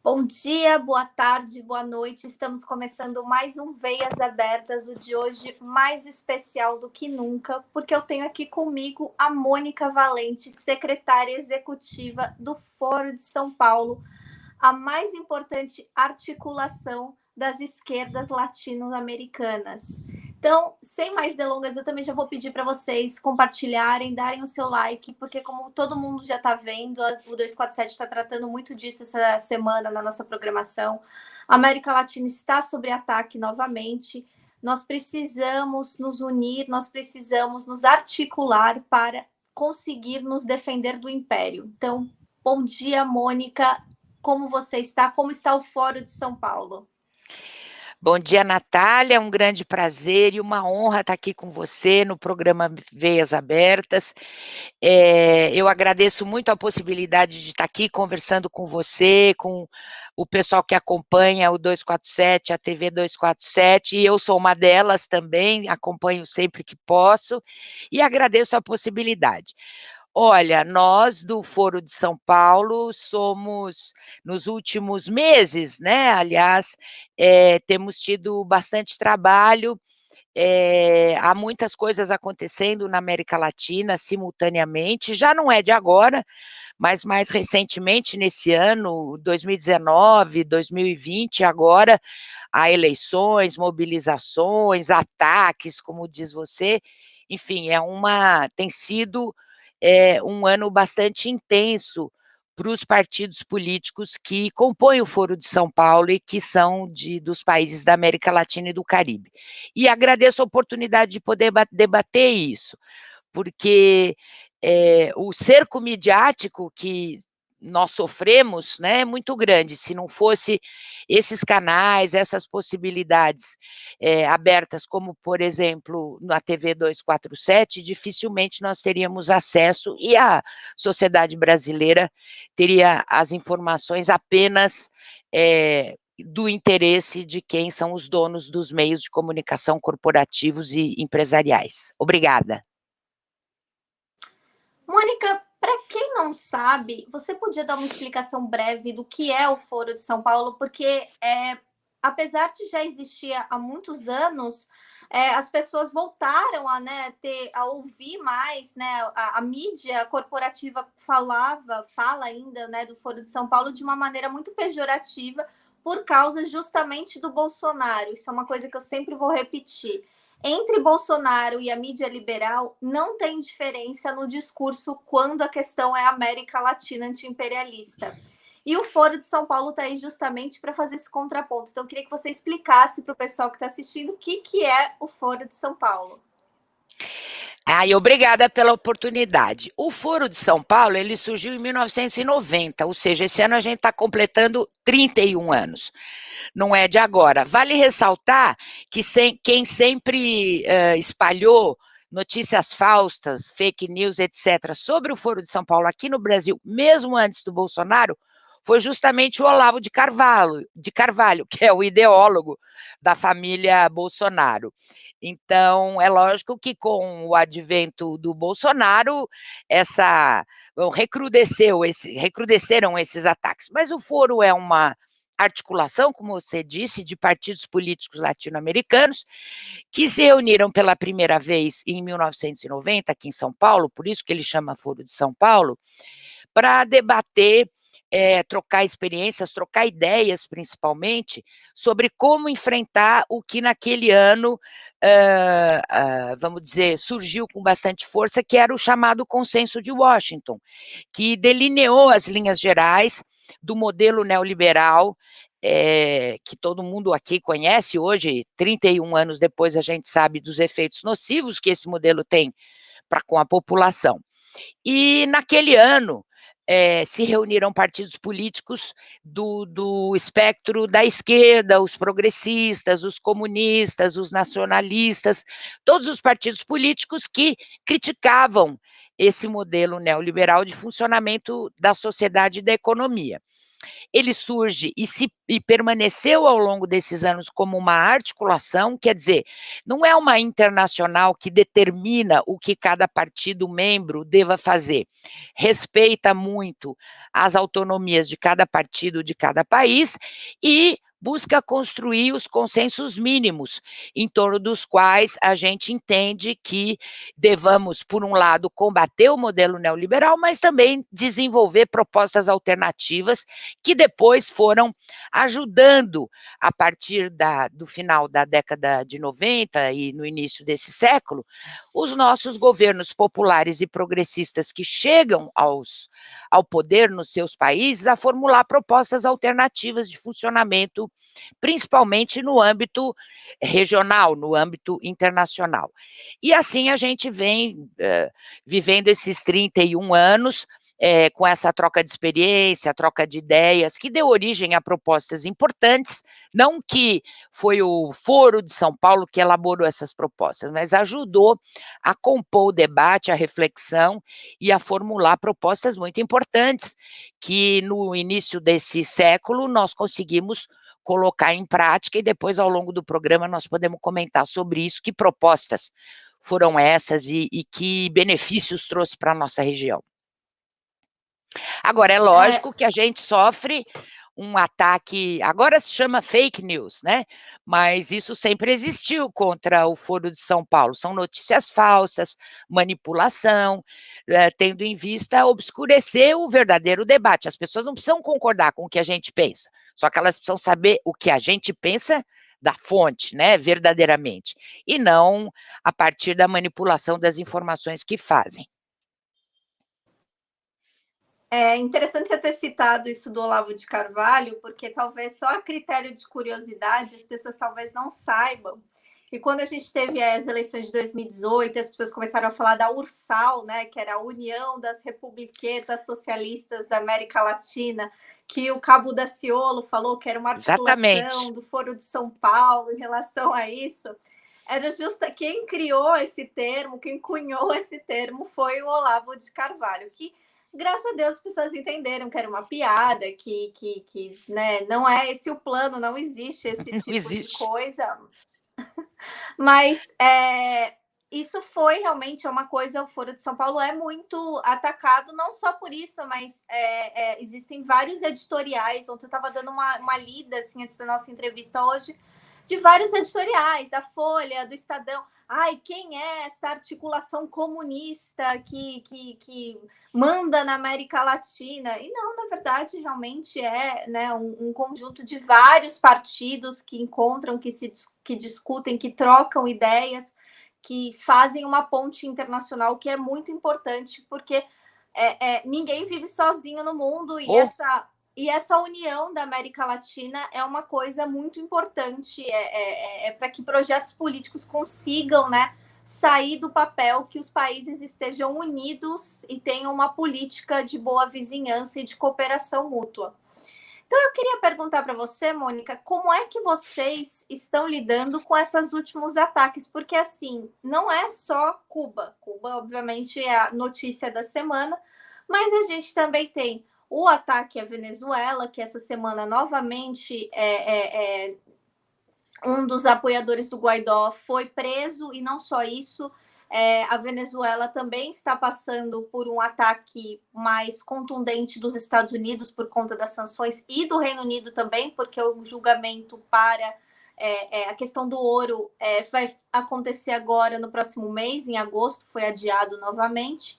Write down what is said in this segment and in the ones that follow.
Bom dia, boa tarde, boa noite. Estamos começando mais um Veias Abertas, o de hoje mais especial do que nunca, porque eu tenho aqui comigo a Mônica Valente, secretária executiva do Foro de São Paulo, a mais importante articulação das esquerdas latino-americanas. Então, sem mais delongas, eu também já vou pedir para vocês compartilharem, darem o seu like, porque como todo mundo já está vendo, o 247 está tratando muito disso essa semana na nossa programação. A América Latina está sob ataque novamente. Nós precisamos nos unir, nós precisamos nos articular para conseguir nos defender do império. Então, bom dia, Mônica. Como você está? Como está o Fórum de São Paulo? Bom dia, Natália, é um grande prazer e uma honra estar aqui com você no programa Veias Abertas. Eu agradeço muito a possibilidade de estar aqui conversando com você, com o pessoal que acompanha o 247, a TV 247, e eu sou uma delas também, acompanho sempre que posso, e agradeço a possibilidade. Olha, nós do Foro de São Paulo somos, nos últimos meses, né, aliás, temos tido bastante trabalho, há muitas coisas acontecendo na América Latina simultaneamente, já não é de agora, mas mais recentemente, nesse ano, 2019, 2020, agora, há eleições, mobilizações, ataques, como diz você, enfim, tem sido um ano bastante intenso para os partidos políticos que compõem o Foro de São Paulo e que são dos países da América Latina e do Caribe. E agradeço a oportunidade de poder debater isso, porque o cerco midiático que nós sofremos, né, é muito grande. Se não fosse esses canais, essas possibilidades abertas, como, por exemplo, na TV 247, dificilmente nós teríamos acesso e a sociedade brasileira teria as informações apenas do interesse de quem são os donos dos meios de comunicação corporativos e empresariais. Obrigada. Mônica, para quem não sabe, você podia dar uma explicação breve do que é o Foro de São Paulo? Porque, apesar de já existir há muitos anos, as pessoas voltaram a, né, a ouvir mais, né, a mídia corporativa fala ainda, né, do Foro de São Paulo de uma maneira muito pejorativa por causa justamente do Bolsonaro. Isso é uma coisa que eu sempre vou repetir. Entre Bolsonaro e a mídia liberal, não tem diferença no discurso quando a questão é América Latina anti-imperialista. E o Foro de São Paulo está aí justamente para fazer esse contraponto. Então, eu queria que você explicasse para o pessoal que está assistindo o que é o Foro de São Paulo. E obrigada pela oportunidade. O Foro de São Paulo, ele surgiu em 1990, ou seja, esse ano a gente está completando 31 anos. Não é de agora. Vale ressaltar que quem sempre espalhou notícias falsas, fake news, etc., sobre o Foro de São Paulo aqui no Brasil, mesmo antes do Bolsonaro, foi justamente o Olavo de Carvalho, que é o ideólogo da família Bolsonaro. Então, é lógico que com o advento do Bolsonaro, recrudesceram esses ataques. Mas o Foro é uma articulação, como você disse, de partidos políticos latino-americanos que se reuniram pela primeira vez em 1990, aqui em São Paulo, por isso que ele chama Foro de São Paulo, para debater, trocar experiências, trocar ideias, principalmente, sobre como enfrentar o que naquele ano, vamos dizer, surgiu com bastante força, que era o chamado Consenso de Washington, que delineou as linhas gerais do modelo neoliberal, que todo mundo aqui conhece hoje, 31 anos depois a gente sabe dos efeitos nocivos que esse modelo tem com a população. E naquele ano, se reuniram partidos políticos do espectro da esquerda, os progressistas, os comunistas, os nacionalistas, todos os partidos políticos que criticavam esse modelo neoliberal de funcionamento da sociedade e da economia. ele surge e permaneceu ao longo desses anos como uma articulação, quer dizer, não é uma internacional que determina o que cada partido membro deva fazer. Respeita muito as autonomias de cada partido, de cada país, e busca construir os consensos mínimos, em torno dos quais a gente entende que devamos, por um lado, combater o modelo neoliberal, mas também desenvolver propostas alternativas que depois foram ajudando, a partir do final da década de 90 e no início desse século, os nossos governos populares e progressistas que chegam ao poder nos seus países a formular propostas alternativas de funcionamento, principalmente no âmbito regional, no âmbito internacional. E assim a gente vem vivendo esses 31 anos, com essa troca de experiência, troca de ideias, que deu origem a propostas importantes, não que foi o Foro de São Paulo que elaborou essas propostas, mas ajudou a compor o debate, a reflexão e a formular propostas muito importantes, que no início desse século nós conseguimos colocar em prática, e depois, ao longo do programa, nós podemos comentar sobre isso, que propostas foram essas e que benefícios trouxe para a nossa região. Agora, é lógico que a gente sofre um ataque, agora se chama fake news, né? Mas isso sempre existiu contra o Foro de São Paulo. São notícias falsas, manipulação, tendo em vista obscurecer o verdadeiro debate. As pessoas não precisam concordar com o que a gente pensa, só que elas precisam saber o que a gente pensa da fonte, né, verdadeiramente, e não a partir da manipulação das informações que fazem. É interessante você ter citado isso do Olavo de Carvalho, porque talvez só a critério de curiosidade as pessoas talvez não saibam. E quando a gente teve as eleições de 2018, as pessoas começaram a falar da URSAL, né, que era a União das Republiquetas Socialistas da América Latina, que o Cabo Daciolo falou que era uma articulação do Foro de São Paulo em relação a isso. Era justa quem criou esse termo, quem cunhou esse termo foi o Olavo de Carvalho, que graças a Deus as pessoas entenderam que era uma piada, que né, não é esse o plano, não existe esse tipo de coisa. Mas isso foi realmente uma coisa, o Foro de São Paulo é muito atacado, não só por isso, mas existem vários editoriais. Ontem eu estava dando uma lida, assim, antes da nossa entrevista hoje, de vários editoriais, da Folha, do Estadão. Ai, quem é essa articulação comunista que manda na América Latina? E não, na verdade, realmente é, né, um conjunto de vários partidos que encontram, que discutem, que trocam ideias, que fazem uma ponte internacional que é muito importante, porque ninguém vive sozinho no mundo, e essa união da América Latina é uma coisa muito importante, para que projetos políticos consigam, né, sair do papel, que os países estejam unidos e tenham uma política de boa vizinhança e de cooperação mútua. Então, eu queria perguntar para você, Mônica, como é que vocês estão lidando com esses últimos ataques? Porque, assim, não é só Cuba. Cuba, obviamente, é a notícia da semana, mas a gente também tem o ataque à Venezuela, que essa semana, novamente, um dos apoiadores do Guaidó foi preso, e não só isso, a Venezuela também está passando por um ataque mais contundente dos Estados Unidos por conta das sanções, e do Reino Unido também, porque o julgamento para a questão do ouro vai acontecer agora no próximo mês, em agosto, foi adiado novamente.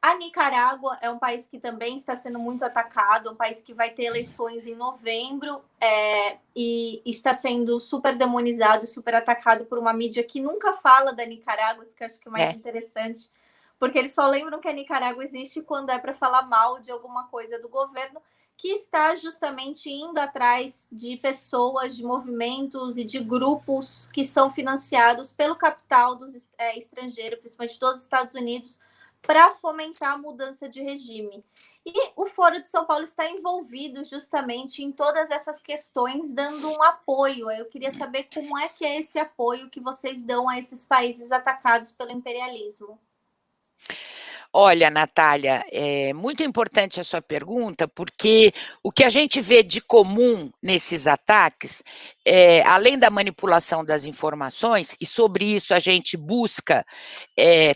A Nicarágua é um país que também está sendo muito atacado, um país que vai ter eleições em novembro, e está sendo super demonizado, super atacado por uma mídia que nunca fala da Nicarágua, isso que eu acho que é mais interessante, porque eles só lembram que a Nicarágua existe quando é para falar mal de alguma coisa do governo, que está justamente indo atrás de pessoas, de movimentos e de grupos que são financiados pelo capital estrangeiro, principalmente dos Estados Unidos, para fomentar a mudança de regime. E o Foro de São Paulo está envolvido justamente em todas essas questões, dando um apoio. Eu queria saber como é que é esse apoio que vocês dão a esses países atacados pelo imperialismo. Olha, Natália, é muito importante a sua pergunta, porque o que a gente vê de comum nesses ataques, além da manipulação das informações, e sobre isso a gente busca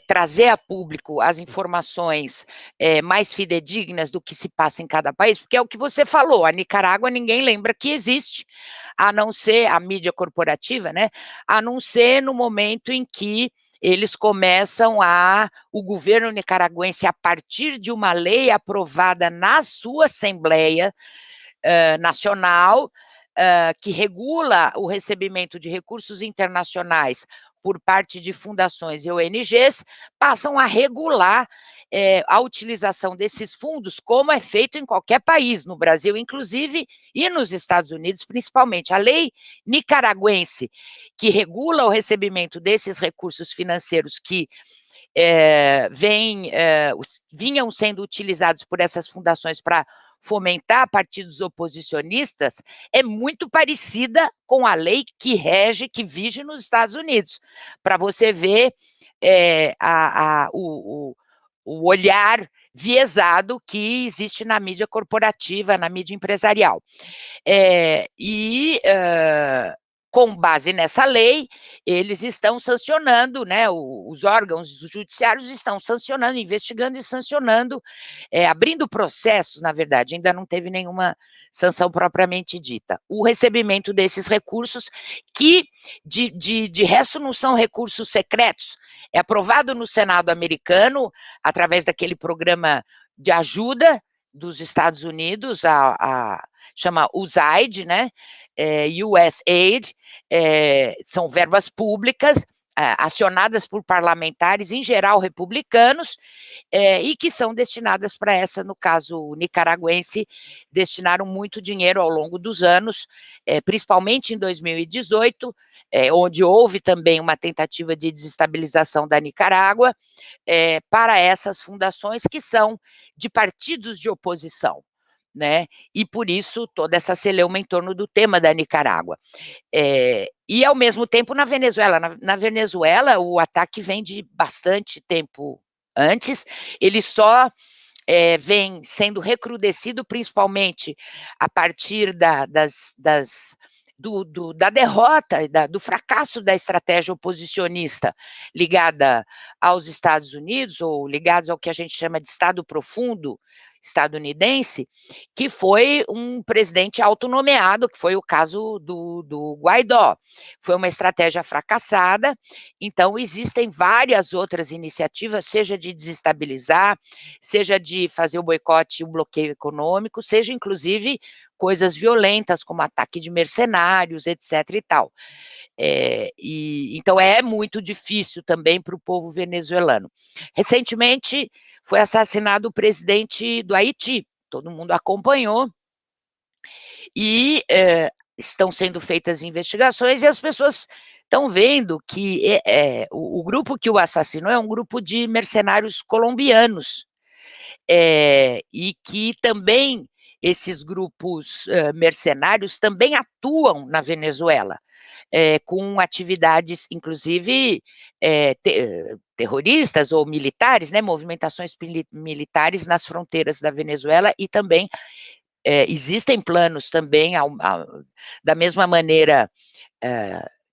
trazer a público as informações mais fidedignas do que se passa em cada país, porque é o que você falou, a Nicarágua ninguém lembra que existe, a não ser a mídia corporativa, né? A não ser no momento em que eles começam o governo nicaragüense, a partir de uma lei aprovada na sua Assembleia Nacional, que regula o recebimento de recursos internacionais por parte de fundações e ONGs, passam a regular a utilização desses fundos, como é feito em qualquer país, no Brasil, inclusive, e nos Estados Unidos, principalmente. A lei nicaragüense, que regula o recebimento desses recursos financeiros que vinham sendo utilizados por essas fundações para fomentar partidos oposicionistas, é muito parecida com a lei que rege, que vige nos Estados Unidos, para você ver o olhar viesado que existe na mídia corporativa, na mídia empresarial. Com base nessa lei, eles estão sancionando, né, os órgãos judiciários estão sancionando, investigando e sancionando, abrindo processos, na verdade, ainda não teve nenhuma sanção propriamente dita. O recebimento desses recursos, que de resto não são recursos secretos, é aprovado no Senado americano, através daquele programa de ajuda dos Estados Unidos, chama USAID, né? USAID, são verbas públicas acionadas por parlamentares, em geral republicanos, e que são destinadas para essa, no caso nicaragüense, destinaram muito dinheiro ao longo dos anos, principalmente em 2018, onde houve também uma tentativa de desestabilização da Nicarágua, para essas fundações que são de partidos de oposição, né? E por isso toda essa celeuma em torno do tema da Nicarágua. E ao mesmo tempo na Venezuela. Na Venezuela, o ataque vem de bastante tempo antes, ele só vem sendo recrudescido, principalmente a partir da derrota, do fracasso da estratégia oposicionista ligada aos Estados Unidos, ou ligados ao que a gente chama de Estado Profundo estadunidense, que foi um presidente autonomeado, que foi o caso do Guaidó. Foi uma estratégia fracassada, então existem várias outras iniciativas, seja de desestabilizar, seja de fazer o boicote e o bloqueio econômico, seja inclusive coisas violentas, como ataque de mercenários, etc. e tal. Então é muito difícil também para o povo venezuelano. Recentemente foi assassinado o presidente do Haiti, todo mundo acompanhou, e estão sendo feitas investigações e as pessoas estão vendo que o grupo que o assassinou é um grupo de mercenários colombianos, e que também esses grupos mercenários também atuam na Venezuela, com atividades, inclusive, terroristas ou militares, né, movimentações militares nas fronteiras da Venezuela, e também existem planos também, da mesma maneira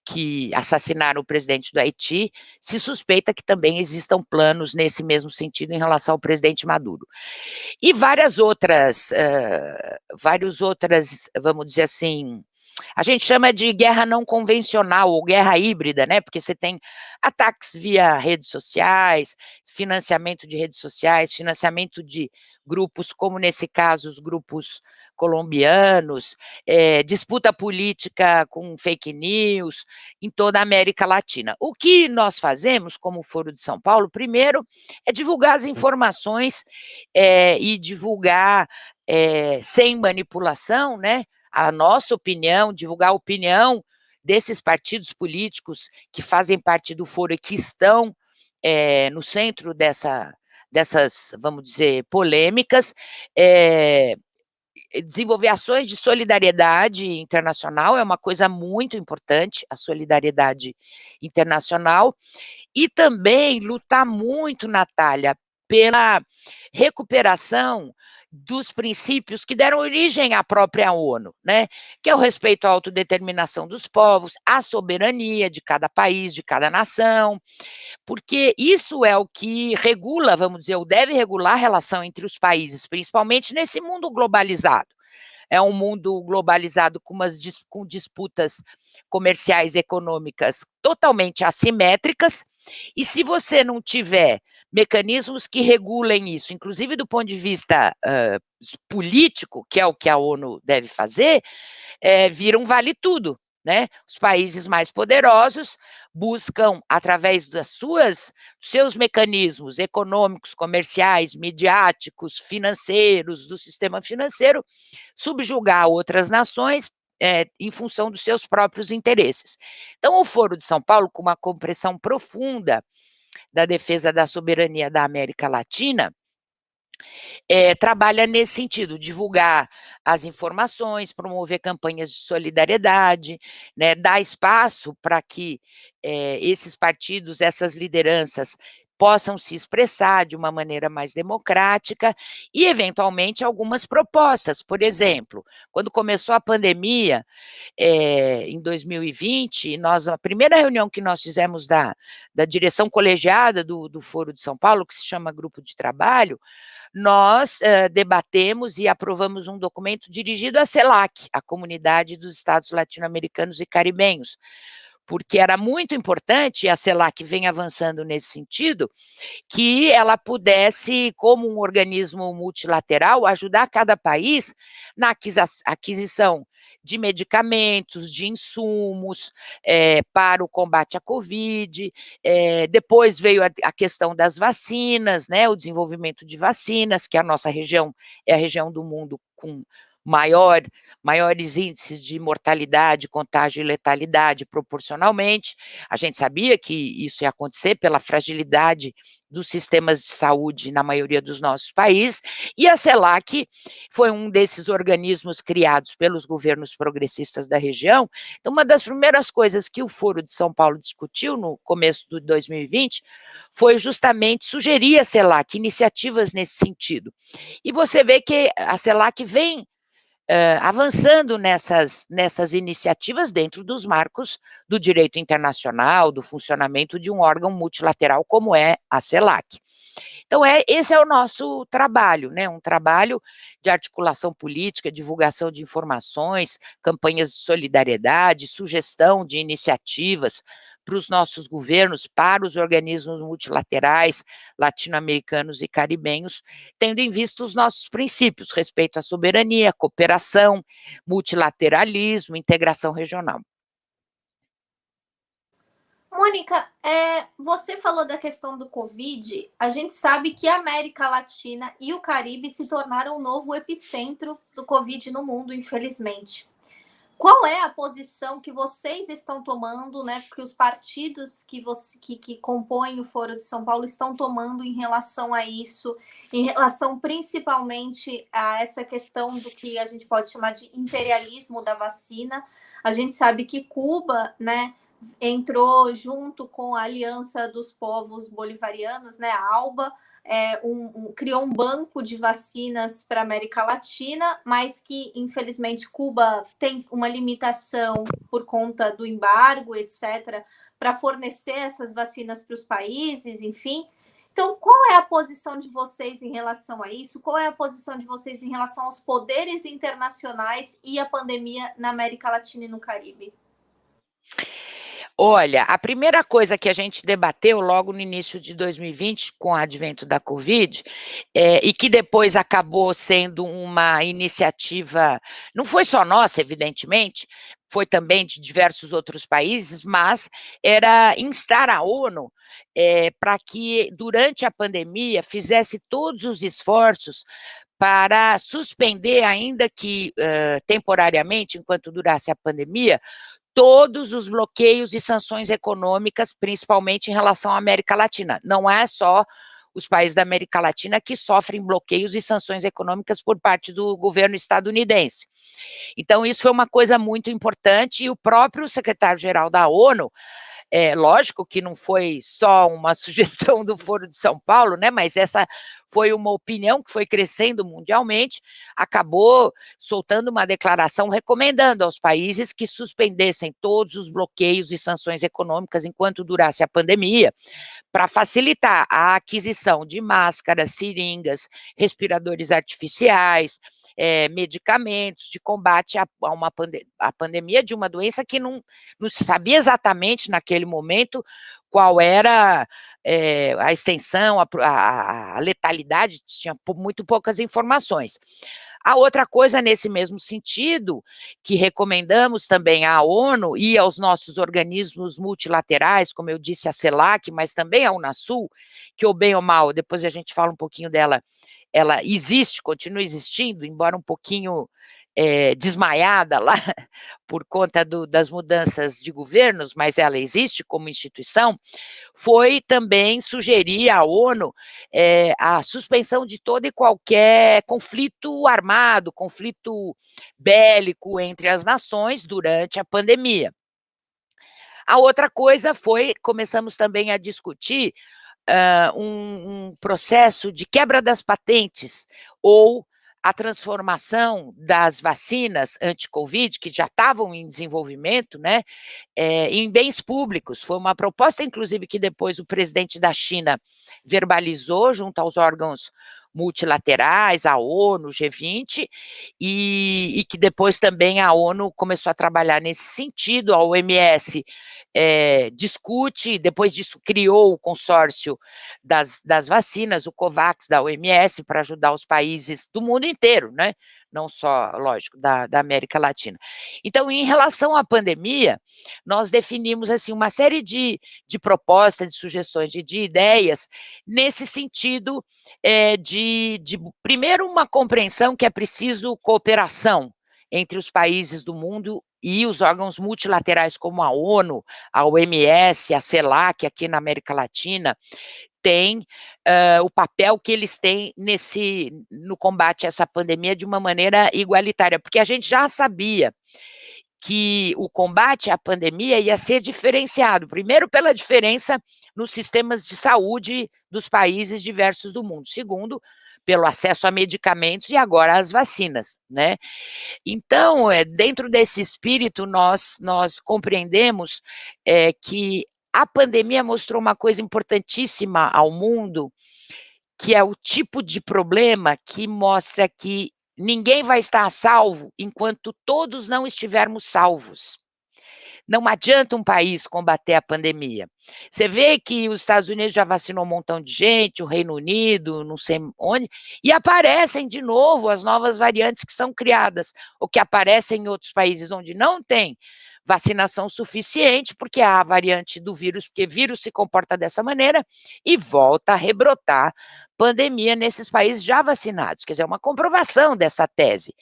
que assassinaram o presidente do Haiti, se suspeita que também existam planos nesse mesmo sentido em relação ao presidente Maduro. E várias outras, vamos dizer assim, a gente chama de guerra não convencional ou guerra híbrida, né? Porque você tem ataques via redes sociais, financiamento de redes sociais, financiamento de grupos, como nesse caso os grupos colombianos, disputa política com fake news em toda a América Latina. O que nós fazemos, como Foro de São Paulo, primeiro, é divulgar as informações e divulgar sem manipulação, né? A nossa opinião, divulgar a opinião desses partidos políticos que fazem parte do foro e que estão no centro dessas, vamos dizer, polêmicas, desenvolver ações de solidariedade internacional é uma coisa muito importante, a solidariedade internacional, e também lutar muito, Natália, pela recuperação dos princípios que deram origem à própria ONU, né, que é o respeito à autodeterminação dos povos, a soberania de cada país, de cada nação, porque isso é o que regula, vamos dizer, ou deve regular a relação entre os países, principalmente nesse mundo globalizado. É um mundo globalizado com disputas comerciais e econômicas totalmente assimétricas, e se você não tiver mecanismos que regulem isso, inclusive do ponto de vista político, que é o que a ONU deve fazer, vira um vale tudo, né? Os países mais poderosos buscam, através dos seus mecanismos econômicos, comerciais, midiáticos, financeiros, do sistema financeiro, subjugar outras nações em função dos seus próprios interesses. Então, o Foro de São Paulo, com uma compreensão profunda da defesa da soberania da América Latina, trabalha nesse sentido, divulgar as informações, promover campanhas de solidariedade, né, dar espaço para que esses partidos, essas lideranças, possam se expressar de uma maneira mais democrática e, eventualmente, algumas propostas. Por exemplo, quando começou a pandemia, em 2020, a primeira reunião que nós fizemos da direção colegiada do Foro de São Paulo, que se chama Grupo de Trabalho, nós debatemos e aprovamos um documento dirigido à CELAC, a Comunidade dos Estados Latino-Americanos e Caribenhos, porque era muito importante, e a CELAC vem avançando nesse sentido, que ela pudesse, como um organismo multilateral, ajudar cada país na aquisição de medicamentos, de insumos, para o combate à Covid. Depois veio a questão das vacinas, né, o desenvolvimento de vacinas, que a nossa região é a região do mundo com maiores índices de mortalidade, contágio e letalidade proporcionalmente. A gente sabia que isso ia acontecer pela fragilidade dos sistemas de saúde na maioria dos nossos países, e a CELAC foi um desses organismos criados pelos governos progressistas da região. Então, uma das primeiras coisas que o Foro de São Paulo discutiu no começo de 2020 foi justamente sugerir à CELAC iniciativas nesse sentido. E você vê que a CELAC vem avançando nessas iniciativas dentro dos marcos do direito internacional, do funcionamento de um órgão multilateral como é a CELAC. Então, esse é o nosso trabalho, né? Um trabalho de articulação política, divulgação de informações, campanhas de solidariedade, sugestão de iniciativas para os nossos governos, para os organismos multilaterais, latino-americanos e caribenhos, tendo em vista os nossos princípios, respeito à soberania, cooperação, multilateralismo, integração regional. Mônica, você falou da questão do Covid. A gente sabe que a América Latina e o Caribe se tornaram o novo epicentro do Covid no mundo, infelizmente. Qual é a posição que vocês estão tomando, né, que os partidos que compõem o Foro de São Paulo estão tomando em relação a isso, em relação principalmente a essa questão do que a gente pode chamar de imperialismo da vacina? A gente sabe que Cuba, né, entrou junto com a Aliança dos Povos Bolivarianos, né, a ALBA, criou um banco de vacinas para a América Latina, mas que, infelizmente, Cuba tem uma limitação por conta do embargo, etc., para fornecer essas vacinas para os países, enfim. Então, qual é a posição de vocês em relação a isso? Qual é a posição de vocês em relação aos poderes internacionais e a pandemia na América Latina e no Caribe? Olha, a primeira coisa que a gente debateu logo no início de 2020, com o advento da Covid, e que depois acabou sendo uma iniciativa, não foi só nossa, evidentemente, foi também de diversos outros países, mas era instar a ONU para que, durante a pandemia, fizesse todos os esforços para suspender, ainda que temporariamente, enquanto durasse a pandemia, todos os bloqueios e sanções econômicas, principalmente em relação à América Latina. Não é só os países da América Latina que sofrem bloqueios e sanções econômicas por parte do governo estadunidense. Então, isso foi uma coisa muito importante, e o próprio secretário-geral da ONU Lógico que não foi só uma sugestão do Foro de São Paulo, né, mas essa foi uma opinião que foi crescendo mundialmente, acabou soltando uma declaração recomendando aos países que suspendessem todos os bloqueios e sanções econômicas enquanto durasse a pandemia, para facilitar a aquisição de máscaras, seringas, respiradores artificiais, medicamentos de combate a pandemia de uma doença que não se sabia exatamente naquele momento qual era a extensão, a letalidade, tinha muito poucas informações. A outra coisa nesse mesmo sentido, que recomendamos também à ONU e aos nossos organismos multilaterais, como eu disse, a CELAC, mas também a Unasul, que ou bem ou mal, depois a gente fala um pouquinho dela, ela existe, continua existindo, embora um pouquinho desmaiada lá por conta das mudanças de governos, mas ela existe como instituição, foi também sugerir à ONU a suspensão de todo e qualquer conflito armado, conflito bélico entre as nações durante a pandemia. A outra coisa foi, começamos também a discutir um processo de quebra das patentes ou a transformação das vacinas anti-Covid, que já estavam em desenvolvimento, né, em bens públicos. Foi uma proposta, inclusive, que depois o presidente da China verbalizou junto aos órgãos multilaterais, a ONU, o G20, e que depois também a ONU começou a trabalhar nesse sentido, a OMS discute, depois disso criou o consórcio das vacinas, o COVAX da OMS, para ajudar os países do mundo inteiro, né? Não só, lógico, da América Latina. Então, em relação à pandemia, nós definimos assim uma série de propostas, de sugestões, de ideias, nesse sentido primeiro, uma compreensão que é preciso cooperação entre os países do mundo e os órgãos multilaterais como a ONU, a OMS, a CELAC, aqui na América Latina, tem o papel que eles têm no combate a essa pandemia de uma maneira igualitária, porque a gente já sabia que o combate à pandemia ia ser diferenciado, primeiro pela diferença nos sistemas de saúde dos países diversos do mundo, segundo, pelo acesso a medicamentos e agora às vacinas, né? Então, dentro desse espírito, nós compreendemos que a pandemia mostrou uma coisa importantíssima ao mundo, que é o tipo de problema que mostra que ninguém vai estar a salvo enquanto todos não estivermos salvos. Não adianta um país combater a pandemia. Você vê que os Estados Unidos já vacinou um montão de gente, o Reino Unido, não sei onde, e aparecem de novo as novas variantes que são criadas, ou que aparecem em outros países onde não tem vacinação suficiente, porque há a variante do vírus, porque vírus se comporta dessa maneira, e volta a rebrotar pandemia nesses países já vacinados. Quer dizer, é uma comprovação dessa tese,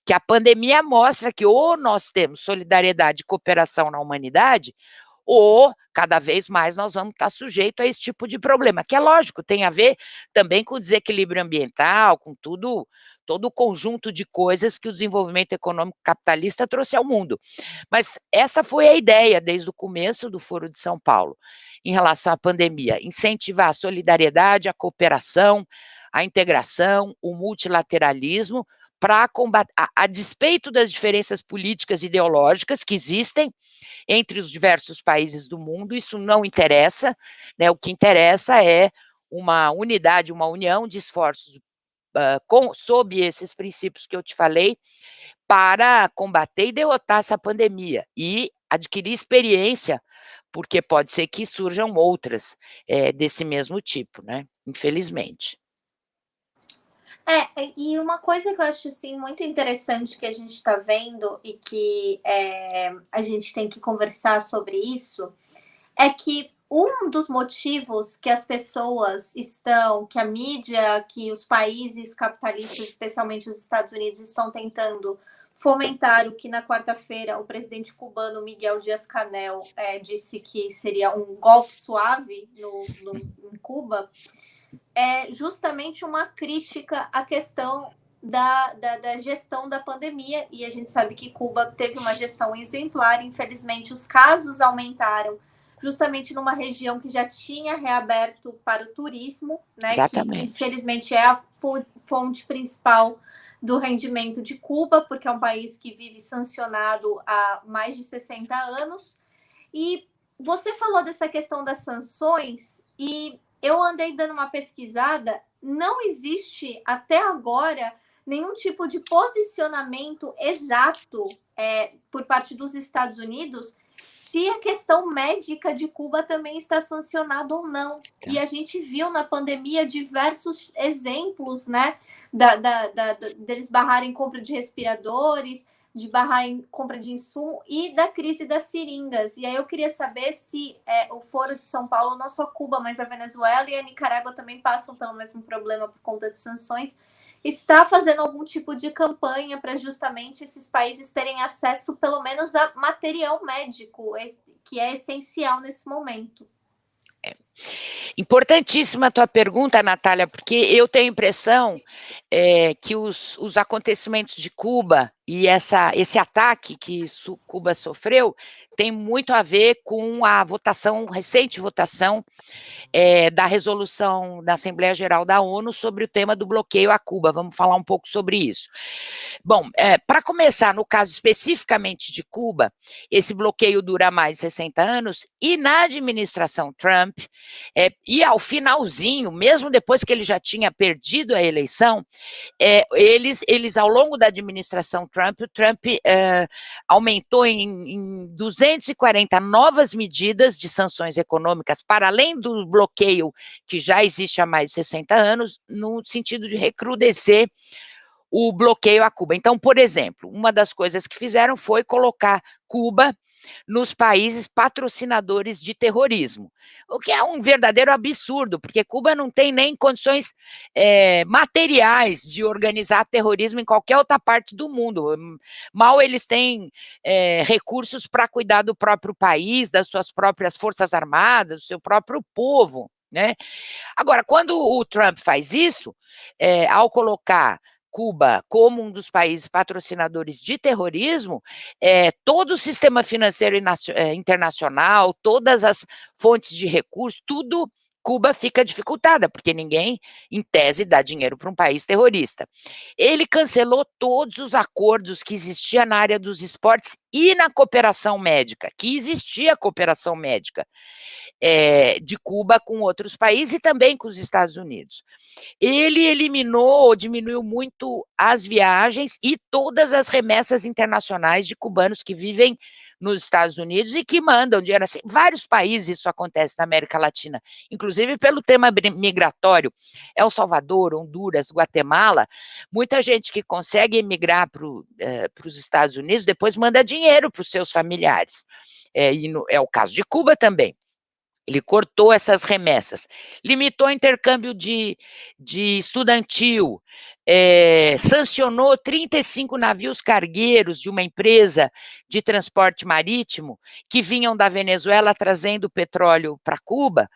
que a pandemia mostra que ou nós temos solidariedade e cooperação na humanidade, ou cada vez mais nós vamos estar sujeitos a esse tipo de problema, que é lógico, tem a ver também com o desequilíbrio ambiental, com todo o conjunto de coisas que o desenvolvimento econômico capitalista trouxe ao mundo. Mas essa foi a ideia desde o começo do Foro de São Paulo, em relação à pandemia, incentivar a solidariedade, a cooperação, a integração, o multilateralismo, para combater, a despeito das diferenças políticas e ideológicas que existem entre os diversos países do mundo, isso não interessa, né? O que interessa é uma unidade, uma união de esforços sob esses princípios que eu te falei, para combater e derrotar essa pandemia e adquirir experiência, porque pode ser que surjam outras desse mesmo tipo, né? Infelizmente. E uma coisa que eu acho assim, muito interessante que a gente está vendo e que a gente tem que conversar sobre isso, é que um dos motivos que as pessoas que a mídia, que os países capitalistas, especialmente os Estados Unidos, estão tentando fomentar o que na quarta-feira o presidente cubano Miguel Díaz-Canel disse que seria um golpe suave em Cuba, é justamente uma crítica à questão da gestão da pandemia, e a gente sabe que Cuba teve uma gestão exemplar, infelizmente os casos aumentaram justamente numa região que já tinha reaberto para o turismo, né, que Exatamente. infelizmente é a fonte principal do rendimento de Cuba, porque é um país que vive sancionado há mais de 60 anos. E você falou dessa questão das sanções e eu andei dando uma pesquisada, não existe até agora nenhum tipo de posicionamento exato por parte dos Estados Unidos se a questão médica de Cuba também está sancionada ou não. Tá. E a gente viu na pandemia diversos exemplos, né, deles barrarem compra de respiradores, de barrar em compra de insumo e da crise das seringas. E aí eu queria saber se o Foro de São Paulo, não só Cuba, mas a Venezuela e a Nicarágua também passam pelo mesmo problema por conta de sanções, está fazendo algum tipo de campanha para justamente esses países terem acesso, pelo menos, a material médico, que é essencial nesse momento. Importantíssima a tua pergunta, Natália, porque eu tenho a impressão que os acontecimentos de Cuba e esse ataque que Cuba sofreu tem muito a ver com a recente votação da resolução da Assembleia Geral da ONU sobre o tema do bloqueio a Cuba. Vamos falar um pouco sobre isso. Bom, para começar, no caso especificamente de Cuba, esse bloqueio dura mais de 60 anos e na administração Trump, e ao finalzinho, mesmo depois que ele já tinha perdido a eleição, eles ao longo da administração Trump, o Trump aumentou em 240 novas medidas de sanções econômicas, para além do bloqueio que já existe há mais de 60 anos, no sentido de recrudescer o bloqueio a Cuba. Então, por exemplo, uma das coisas que fizeram foi colocar Cuba nos países patrocinadores de terrorismo, o que é um verdadeiro absurdo, porque Cuba não tem nem condições materiais de organizar terrorismo em qualquer outra parte do mundo. Mal eles têm recursos para cuidar do próprio país, das suas próprias forças armadas, do seu próprio povo, né? Agora, quando o Trump faz isso, ao colocar Cuba como um dos países patrocinadores de terrorismo, todo o sistema financeiro internacional, todas as fontes de recursos, tudo Cuba fica dificultada, porque ninguém, em tese, dá dinheiro para um país terrorista. Ele cancelou todos os acordos que existiam na área dos esportes e na cooperação médica, que existia cooperação médica de Cuba com outros países e também com os Estados Unidos. Ele eliminou, diminuiu muito as viagens e todas as remessas internacionais de cubanos que vivem nos Estados Unidos e que mandam dinheiro. Assim, vários países isso acontece na América Latina, inclusive pelo tema migratório. El Salvador, Honduras, Guatemala, muita gente que consegue emigrar para os Estados Unidos depois manda dinheiro para os seus familiares. É o caso de Cuba também. Ele cortou essas remessas, limitou o intercâmbio de estudantil, sancionou 35 navios cargueiros de uma empresa de transporte marítimo que vinham da Venezuela trazendo petróleo para Cuba,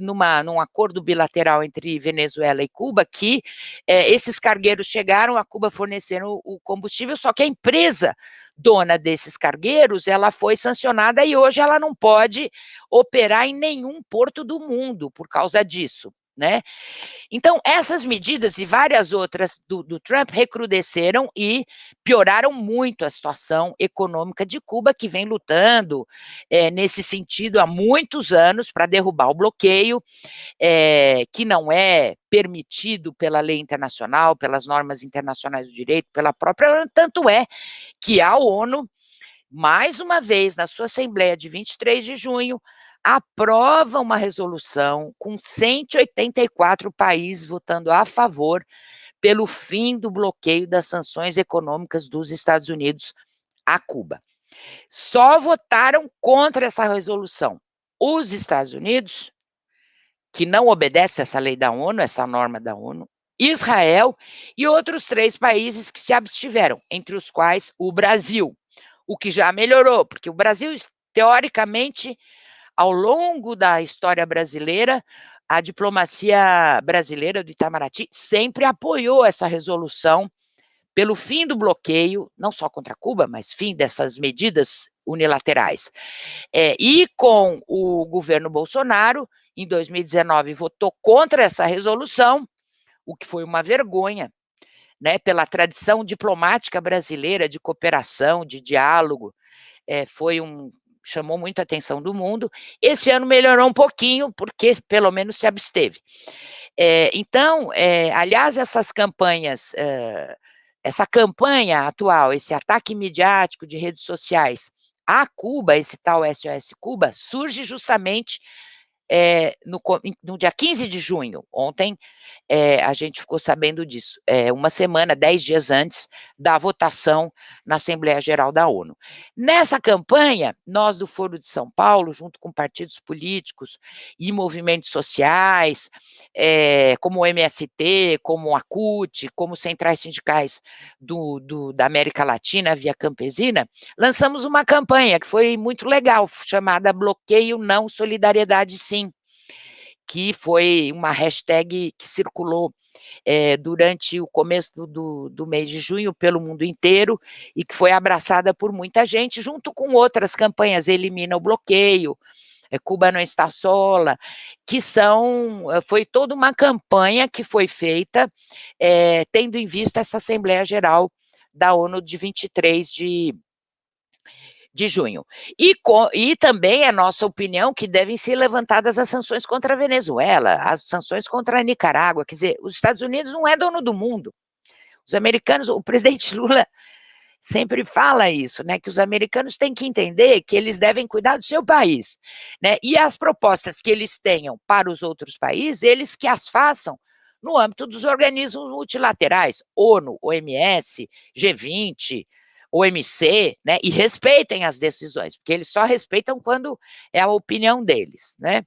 num acordo bilateral entre Venezuela e Cuba, que esses cargueiros chegaram a Cuba fornecendo o combustível, só que a empresa dona desses cargueiros, ela foi sancionada e hoje ela não pode operar em nenhum porto do mundo por causa disso, né? Então, essas medidas e várias outras do Trump recrudesceram e pioraram muito a situação econômica de Cuba, que vem lutando nesse sentido há muitos anos para derrubar o bloqueio, que não é permitido pela lei internacional, pelas normas internacionais do direito, pela própria, tanto é que a ONU, mais uma vez, na sua Assembleia de 23 de junho, aprova uma resolução com 184 países votando a favor pelo fim do bloqueio das sanções econômicas dos Estados Unidos a Cuba. Só votaram contra essa resolução os Estados Unidos, que não obedece essa lei da ONU, essa norma da ONU, Israel e outros 3 países que se abstiveram, entre os quais o Brasil, o que já melhorou, porque o Brasil, teoricamente, ao longo da história brasileira, a diplomacia brasileira do Itamaraty sempre apoiou essa resolução pelo fim do bloqueio, não só contra Cuba, mas fim dessas medidas unilaterais. E com o governo Bolsonaro, em 2019, votou contra essa resolução, o que foi uma vergonha, né, pela tradição diplomática brasileira de cooperação, de diálogo, chamou muita atenção do mundo. Esse ano melhorou um pouquinho, porque pelo menos se absteve. Então, aliás, essas campanhas, essa campanha atual, esse ataque midiático de redes sociais a Cuba, esse tal SOS Cuba, surge justamente no dia 15 de junho. Ontem a gente ficou sabendo disso, uma semana, 10 dias antes da votação na Assembleia Geral da ONU. Nessa campanha, nós do Foro de São Paulo, junto com partidos políticos e movimentos sociais, como o MST, como a CUT, como centrais sindicais da América Latina, Via Campesina, lançamos uma campanha que foi muito legal, chamada Bloqueio Não, Solidariedade Sim, que foi uma hashtag que circulou durante o começo do mês de junho pelo mundo inteiro e que foi abraçada por muita gente, junto com outras campanhas, Elimina o Bloqueio, Cuba não está sola, que foi toda uma campanha que foi feita tendo em vista essa Assembleia Geral da ONU de 23 de junho. E também é nossa opinião que devem ser levantadas as sanções contra a Venezuela, as sanções contra a Nicarágua, quer dizer, os Estados Unidos não é dono do mundo. Os americanos, o presidente Lula sempre fala isso, né, que os americanos têm que entender que eles devem cuidar do seu país, né, e as propostas que eles tenham para os outros países, eles que as façam no âmbito dos organismos multilaterais, ONU, OMS, G20, OMC, né, e respeitem as decisões, porque eles só respeitam quando é a opinião deles, né,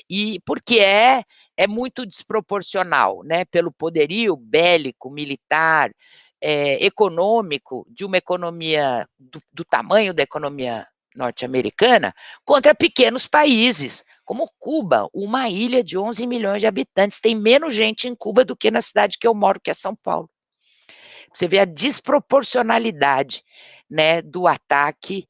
e porque é muito desproporcional, né, pelo poderio bélico, militar, econômico, de uma economia do tamanho da economia norte-americana, contra pequenos países, como Cuba, uma ilha de 11 milhões de habitantes, tem menos gente em Cuba do que na cidade que eu moro, que é São Paulo. Você vê a desproporcionalidade, né, do ataque.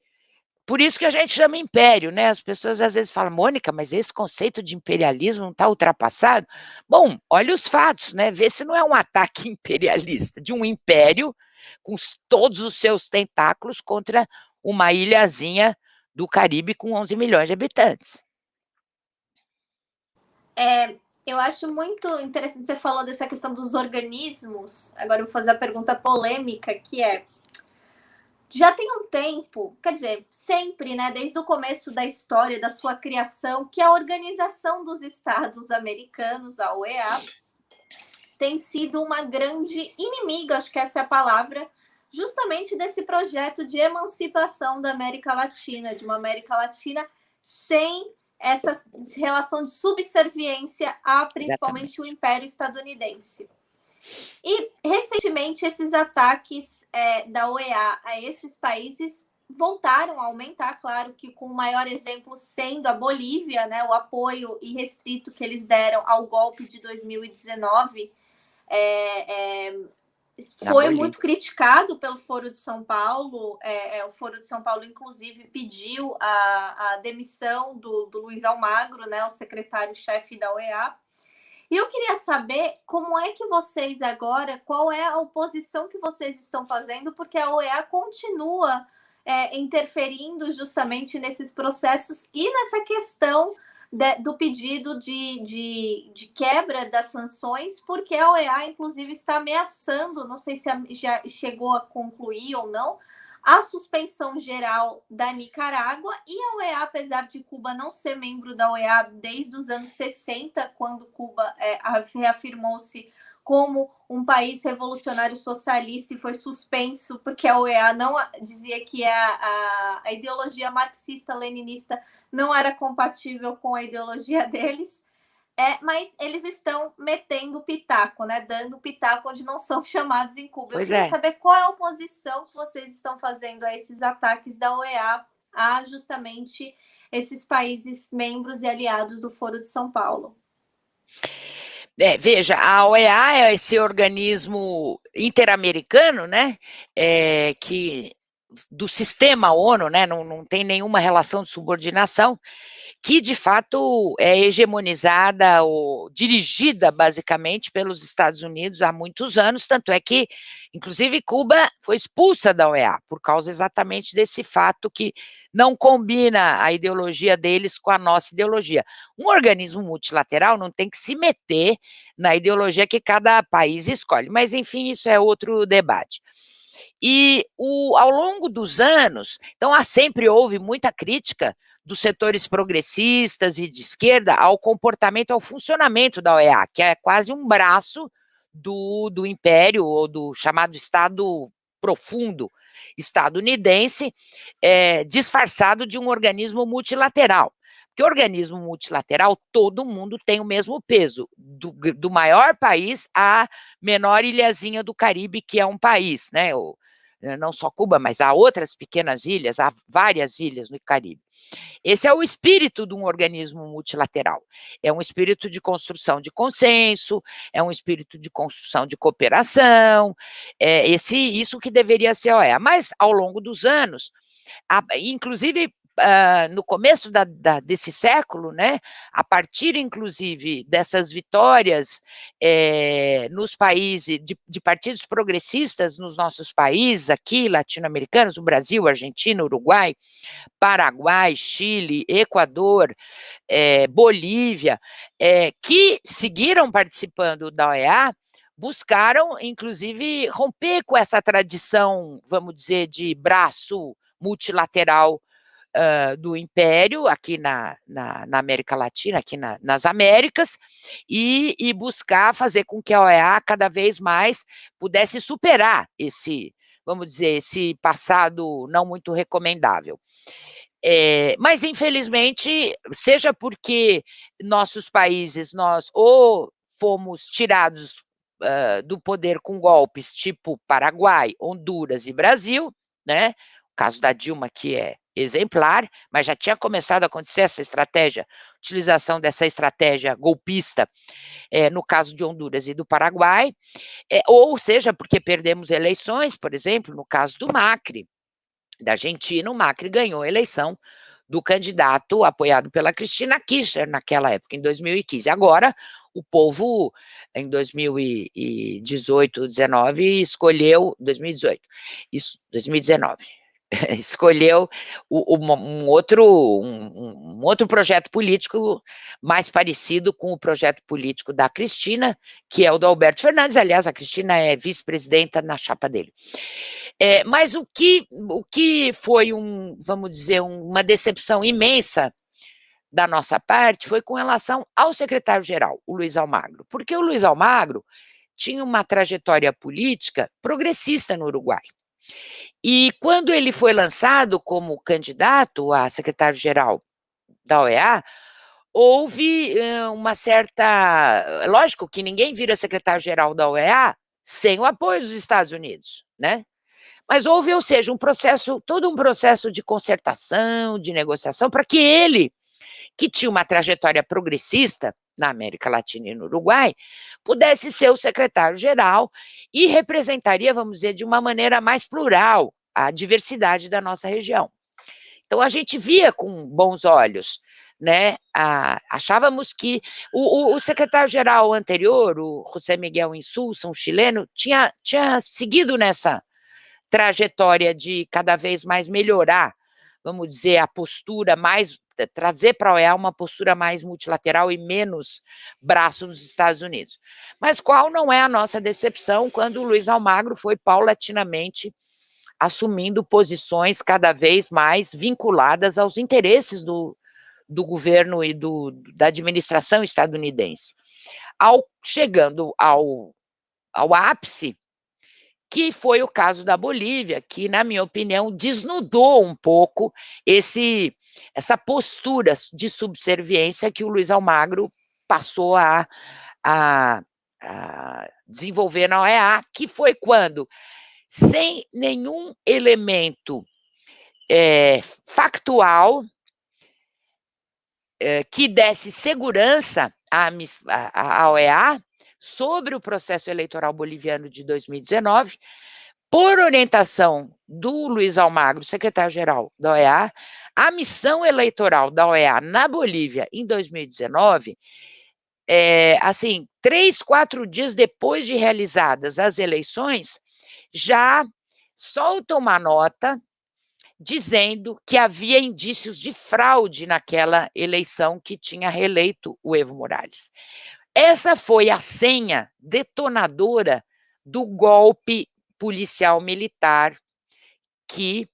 Por isso que a gente chama império, né? As pessoas às vezes falam, Mônica, mas esse conceito de imperialismo não está ultrapassado? Bom, olha os fatos, né? Vê se não é um ataque imperialista de um império com todos os seus tentáculos contra uma ilhazinha do Caribe com 11 milhões de habitantes. Eu acho muito interessante, você falou dessa questão dos organismos. Agora eu vou fazer a pergunta polêmica, que é, já tem um tempo, quer dizer, sempre, né, desde o começo da história, da sua criação, que a Organização dos Estados Americanos, a OEA, tem sido uma grande inimiga, acho que essa é a palavra, justamente desse projeto de emancipação da América Latina, de uma América Latina sem essa relação de subserviência a principalmente o Império Estadunidense. E recentemente esses ataques da OEA a esses países voltaram a aumentar, claro que com o maior exemplo sendo a Bolívia, né, o apoio irrestrito que eles deram ao golpe de 2019 foi muito criticado pelo Foro de São Paulo. O Foro de São Paulo, inclusive, pediu a demissão do Luiz Almagro, né, o secretário-chefe da OEA. E eu queria saber como é que vocês agora, qual é a oposição que vocês estão fazendo, porque a OEA continua interferindo justamente nesses processos e nessa questão do pedido de quebra das sanções, porque a OEA, inclusive, está ameaçando, não sei se já chegou a concluir ou não, a suspensão geral da Nicarágua. E a OEA, apesar de Cuba não ser membro da OEA desde os anos 60, quando Cuba reafirmou-se como um país revolucionário socialista e foi suspenso porque a OEA não dizia que a ideologia marxista-leninista não era compatível com a ideologia deles. Mas eles estão metendo pitaco, né? Dando pitaco onde não são chamados em Cuba. Eu queria saber qual é a oposição que vocês estão fazendo a esses ataques da OEA a justamente esses países membros e aliados do Foro de São Paulo. Veja, a OEA é esse organismo interamericano, né, que do sistema ONU, né, não tem nenhuma relação de subordinação, que de fato é hegemonizada ou dirigida basicamente pelos Estados Unidos há muitos anos, tanto é que, inclusive, Cuba foi expulsa da OEA por causa exatamente desse fato que não combina a ideologia deles com a nossa ideologia. Um organismo multilateral não tem que se meter na ideologia que cada país escolhe, mas enfim, isso é outro debate. E ao longo dos anos, então sempre houve muita crítica dos setores progressistas e de esquerda ao comportamento, ao funcionamento da OEA, que é quase um braço do império, ou do chamado Estado profundo estadunidense, disfarçado de um organismo multilateral. Porque organismo multilateral, todo mundo tem o mesmo peso, do maior país à menor ilhazinha do Caribe, que é um país, né? Não só Cuba, mas há outras pequenas ilhas, há várias ilhas no Caribe. Esse é o espírito de um organismo multilateral. É um espírito de construção de consenso, é um espírito de construção de cooperação, isso que deveria ser a OEA. Mas, ao longo dos anos, inclusive no começo desse século, né, a partir, inclusive, dessas vitórias nos países, de partidos progressistas nos nossos países, aqui, latino-americanos, no Brasil, Argentina, Uruguai, Paraguai, Chile, Equador, Bolívia, que seguiram participando da OEA, buscaram, inclusive, romper com essa tradição, vamos dizer, de braço multilateral do Império, aqui na América Latina, aqui nas Américas, e buscar fazer com que a OEA cada vez mais pudesse superar vamos dizer, esse passado não muito recomendável. Mas, infelizmente, seja porque nossos países, nós ou fomos tirados do poder com golpes tipo Paraguai, Honduras e Brasil, né? O caso da Dilma, que é exemplar, mas já tinha começado a acontecer essa utilização dessa estratégia golpista, no caso de Honduras e do Paraguai, ou seja, porque perdemos eleições, por exemplo, no caso do Macri, da Argentina, o Macri ganhou a eleição do candidato apoiado pela Cristina Kirchner naquela época, em 2015. Agora, o povo, em 2018, 19, escolheu, 2018, isso, 2019, escolheu um outro projeto político mais parecido com o projeto político da Cristina, que é o do Alberto Fernandes. Aliás, a Cristina é vice-presidenta na chapa dele. Mas o que foi vamos dizer, uma decepção imensa da nossa parte foi com relação ao secretário-geral, o Luiz Almagro, porque o Luiz Almagro tinha uma trajetória política progressista no Uruguai. E quando ele foi lançado como candidato a secretário-geral da OEA, houve uma certa. Lógico que ninguém vira secretário-geral da OEA sem o apoio dos Estados Unidos, né? Mas houve, ou seja, todo um processo de concertação, de negociação, para que ele, que tinha uma trajetória progressista na América Latina e no Uruguai, pudesse ser o secretário-geral e representaria, vamos dizer, de uma maneira mais plural a diversidade da nossa região. Então, a gente via com bons olhos, né? Achávamos que o secretário-geral anterior, o José Miguel Insulza, um chileno, tinha seguido nessa trajetória de cada vez mais melhorar, vamos dizer, a postura mais, trazer para a OEA uma postura mais multilateral e menos braço dos Estados Unidos. Mas qual não é a nossa decepção quando o Luiz Almagro foi paulatinamente assumindo posições cada vez mais vinculadas aos interesses do governo e da administração estadunidense. Chegando ao ápice, que foi o caso da Bolívia, que, na minha opinião, desnudou um pouco essa postura de subserviência que o Luiz Almagro passou a desenvolver na OEA, que foi quando, sem nenhum elemento factual que desse segurança à OEA sobre o processo eleitoral boliviano de 2019, por orientação do Luiz Almagro, secretário-geral da OEA, a missão eleitoral da OEA na Bolívia em 2019, assim, 3, 4 dias depois de realizadas as eleições, já solta uma nota dizendo que havia indícios de fraude naquela eleição que tinha reeleito o Evo Morales. Essa foi a senha detonadora do golpe policial militar que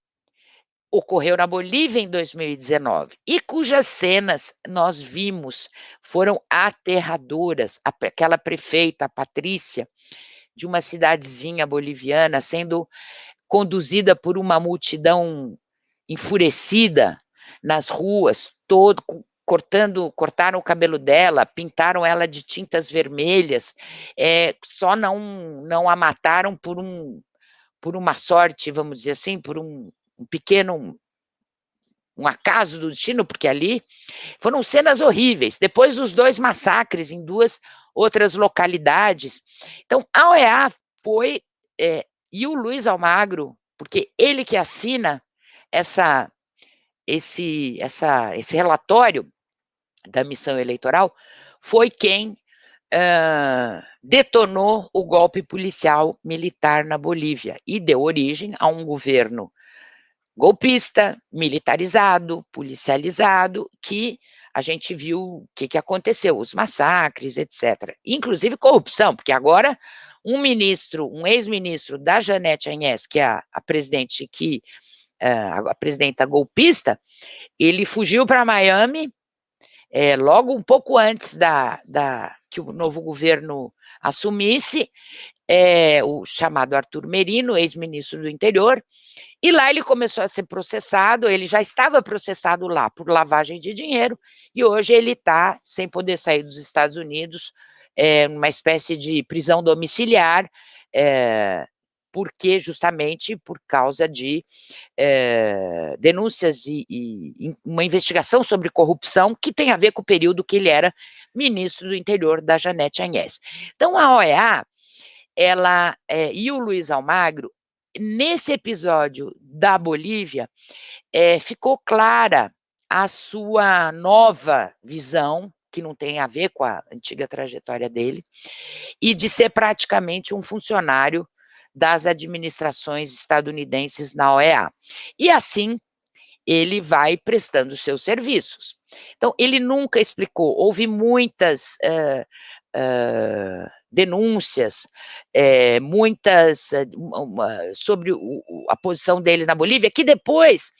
ocorreu na Bolívia em 2019 e cujas cenas nós vimos foram aterradoras. Aquela prefeita, a Patrícia, de uma cidadezinha boliviana, sendo conduzida por uma multidão enfurecida nas ruas, cortaram o cabelo dela, pintaram ela de tintas vermelhas, só não a mataram por uma sorte, vamos dizer assim, por um pequeno acaso do destino, porque ali foram cenas horríveis, depois dos 2 massacres em 2 outras localidades. Então, a OEA foi, e o Luiz Almagro, porque ele que assina esse relatório da missão eleitoral, foi quem detonou o golpe policial militar na Bolívia e deu origem a um governo golpista, militarizado, policializado, que a gente viu o que aconteceu, os massacres, etc. Inclusive corrupção, porque agora um ex-ministro da Janete Áñez, que é a presidente a presidenta golpista, ele fugiu para Miami, logo um pouco antes que o novo governo assumisse, o chamado Arthur Merino, ex-ministro do interior, e lá ele começou a ser processado, ele já estava processado lá por lavagem de dinheiro, e hoje ele está sem poder sair dos Estados Unidos, numa espécie de prisão domiciliar, porque justamente por causa de denúncias e uma investigação sobre corrupção que tem a ver com o período que ele era ministro do interior da Janete Áñez. Então a OEA, ela e o Luiz Almagro, nesse episódio da Bolívia, ficou clara a sua nova visão, que não tem a ver com a antiga trajetória dele, e de ser praticamente um funcionário das administrações estadunidenses na OEA. E assim ele vai prestando seus serviços. Então, ele nunca explicou, houve muitas denúncias, muitas sobre a posição deles na Bolívia, que depois,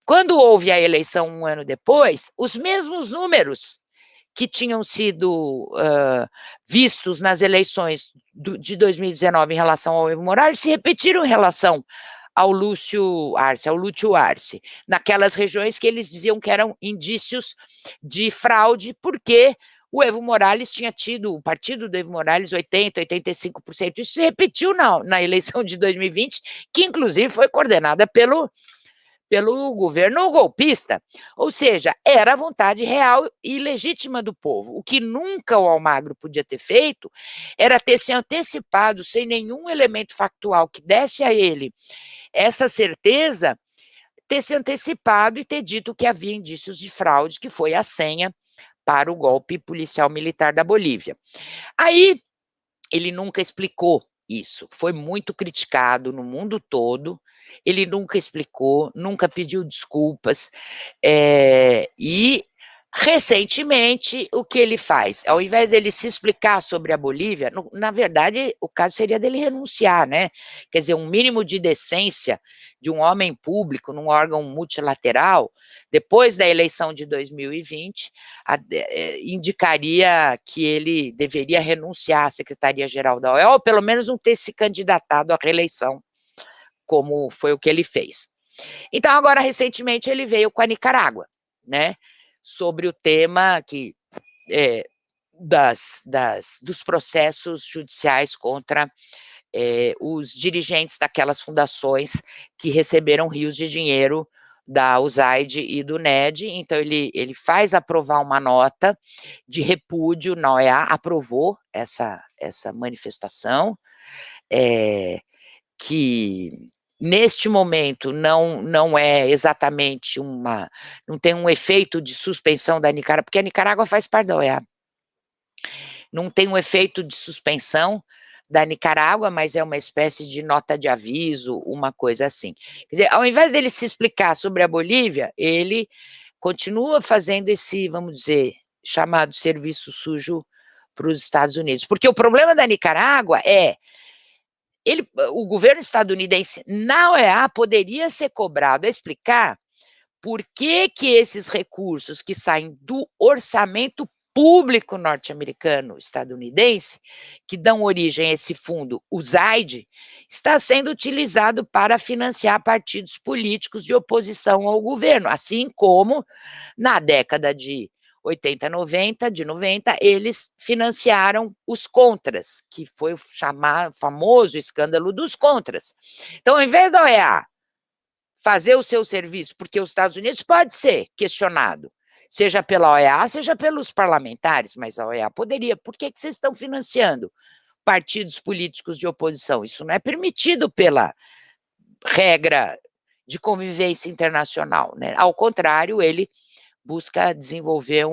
quando houve a eleição um ano depois, os mesmos números que tinham sido vistos nas eleições de 2019 em relação ao Evo Morales se repetiram em relação ao Lúcio Arce, naquelas regiões que eles diziam que eram indícios de fraude, porque o Evo Morales tinha tido, o partido do Evo Morales, 80%, 85%. Isso se repetiu na eleição de 2020, que inclusive foi coordenada pelo governo golpista, ou seja, era a vontade real e legítima do povo. O que nunca o Almagro podia ter feito era ter se antecipado, sem nenhum elemento factual que desse a ele essa certeza, ter se antecipado e ter dito que havia indícios de fraude, que foi a senha para o golpe policial militar da Bolívia. Aí, ele nunca explicou isso, foi muito criticado no mundo todo, ele nunca explicou, nunca pediu desculpas, e recentemente o que ele faz? Ao invés dele se explicar sobre a Bolívia, na verdade o caso seria dele renunciar, né? Quer dizer, um mínimo de decência de um homem público num órgão multilateral, depois da eleição de 2020, indicaria que ele deveria renunciar à Secretaria-Geral da OEA, ou pelo menos não ter se candidatado à reeleição, como foi o que ele fez. Então, agora, recentemente, ele veio com a Nicarágua, né, sobre o tema dos processos judiciais contra os dirigentes daquelas fundações que receberam rios de dinheiro da USAID e do NED. Então, ele faz aprovar uma nota de repúdio na OEA, aprovou essa manifestação, que neste momento não é exatamente não tem um efeito de suspensão da Nicarágua, porque a Nicarágua faz parte da OEA. Não tem um efeito de suspensão da Nicarágua, mas é uma espécie de nota de aviso, uma coisa assim. Quer dizer, ao invés dele se explicar sobre a Bolívia, ele continua fazendo esse, vamos dizer, chamado serviço sujo para os Estados Unidos. Porque o problema da Nicarágua é o governo estadunidense na OEA poderia ser cobrado a explicar por que esses recursos que saem do orçamento público norte-americano, estadunidense, que dão origem a esse fundo, o ZAID, está sendo utilizado para financiar partidos políticos de oposição ao governo, assim como na década de 80, 90, eles financiaram os contras, que foi o famoso escândalo dos contras. Então, ao invés da OEA fazer o seu serviço, porque os Estados Unidos pode ser questionado, seja pela OEA, seja pelos parlamentares, mas a OEA poderia. Por que vocês estão financiando partidos políticos de oposição? Isso não é permitido pela regra de convivência internacional, né? Ao contrário, ele busca desenvolver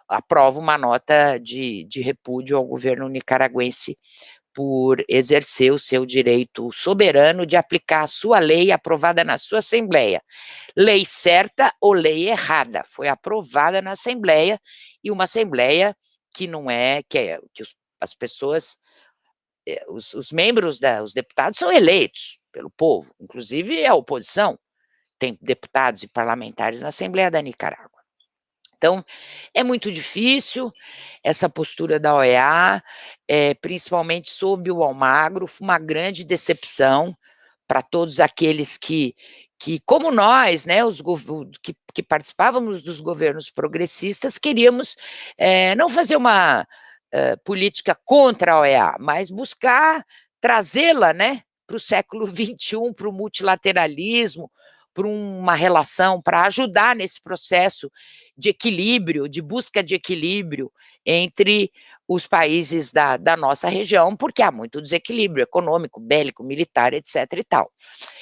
aprova uma nota de repúdio ao governo nicaragüense por exercer o seu direito soberano de aplicar a sua lei aprovada na sua Assembleia. Lei certa ou lei errada, foi aprovada na Assembleia, e uma Assembleia que não é, que as pessoas, os membros, os deputados são eleitos pelo povo, inclusive a oposição tem deputados e parlamentares na Assembleia da Nicarágua. Então, é muito difícil essa postura da OEA, principalmente sob o Almagro, uma grande decepção para todos aqueles que como nós, né, que participávamos dos governos progressistas, queríamos não fazer uma política contra a OEA, mas buscar trazê-la, né, para o século XXI, para o multilateralismo, para uma relação, para ajudar nesse processo de equilíbrio, de busca de equilíbrio entre os países da nossa região, porque há muito desequilíbrio econômico, bélico, militar, etc. e tal.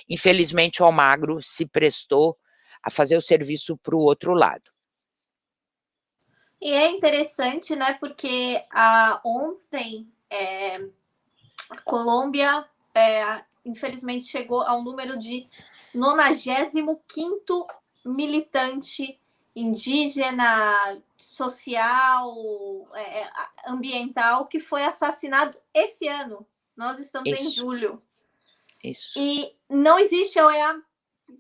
Infelizmente, o Almagro se prestou a fazer o serviço para o outro lado. E é interessante, né, porque ontem a Colômbia, infelizmente, chegou ao número de 95º militante indígena, social, ambiental, que foi assassinado esse ano. Nós estamos em julho. Isso. E não existe a OEA.